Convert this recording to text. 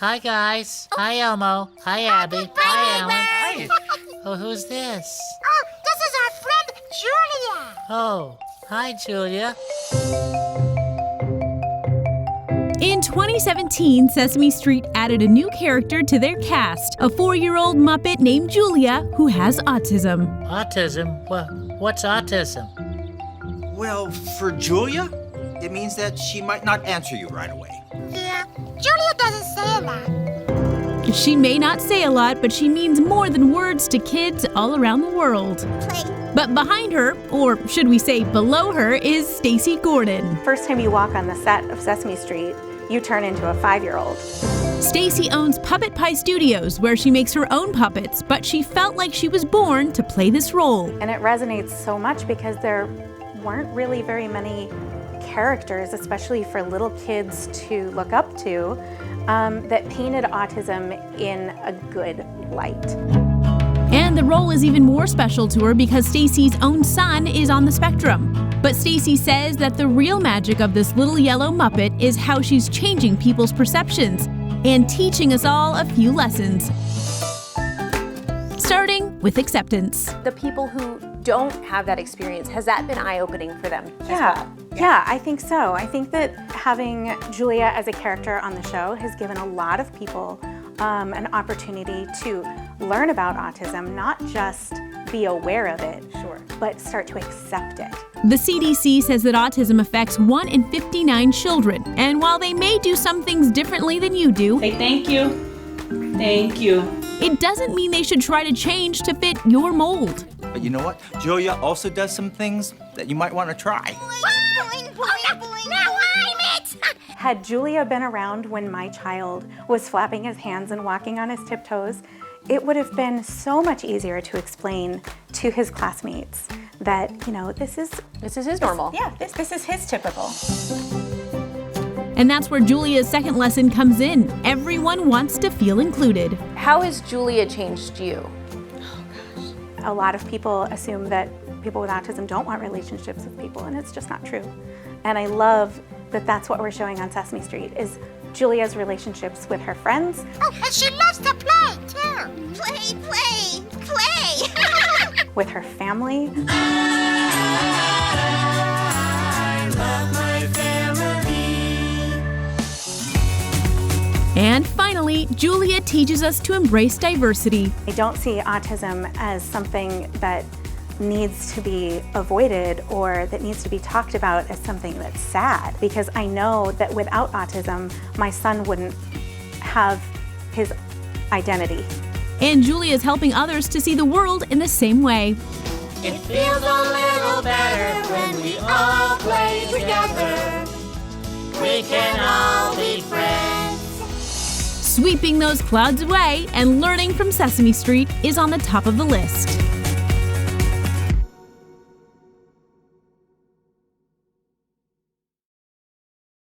Hi, guys. Hi, Elmo. Hi, Abby. Hi, Alan. Hi. Oh, who's this? Oh, this is our friend Julia. Oh, hi, Julia. In 2017, Sesame Street added a new character to their cast, a 4-year-old Muppet named Julia who has autism. Autism? What's autism? Well, for Julia, it means that she might not answer you right away. Yeah, Julia doesn't say a lot. She may not say a lot, but she means more than words to kids all around the world. Play. But behind her, or should we say below her, is Stacy Gordon. First time you walk on the set of Sesame Street, you turn into a 5-year-old. Stacy owns Puppet Pie Studios, where she makes her own puppets, but she felt like she was born to play this role. And it resonates so much because there weren't really very many characters, especially for little kids to look up to, that painted autism in a good light. And the role is even more special to her because Stacy's own son is on the spectrum. But Stacy says that the real magic of this little yellow Muppet is how she's changing people's perceptions and teaching us all a few lessons. Starting with acceptance. The people who don't have that experience, has that been eye-opening for them as well? Yeah, I think so. I think that having Julia as a character on the show has given a lot of people an opportunity to learn about autism, not just be aware of it, but start to accept it. The CDC says that autism affects 1 in 59 children, and while they may do some things differently than you do, Say thank you. Thank you. it doesn't mean they should try to change to fit your mold. But you know what? Julia also does some things that you might want to try. Boing, boing, boing. Now I'm it. Had Julia been around when my child was flapping his hands and walking on his tiptoes, it would have been so much easier to explain to his classmates that, this is his normal. Yeah, this is his typical. And that's where Julia's second lesson comes in. Everyone wants to feel included. How has Julia changed you? A lot of people assume that people with autism don't want relationships with people, and it's just not true. And I love that that's what we're showing on Sesame Street, is Julia's relationships with her friends. Oh, and she loves to play, too. Play, play, play. With her family. And finally, Julia teaches us to embrace diversity. I don't see autism as something that needs to be avoided or that needs to be talked about as something that's sad, because I know that without autism, my son wouldn't have his identity. And Julia is helping others to see the world in the same way. It feels a little better when we all play together. We can all be friends. Sweeping those clouds away and learning from Sesame Street is on the top of the list.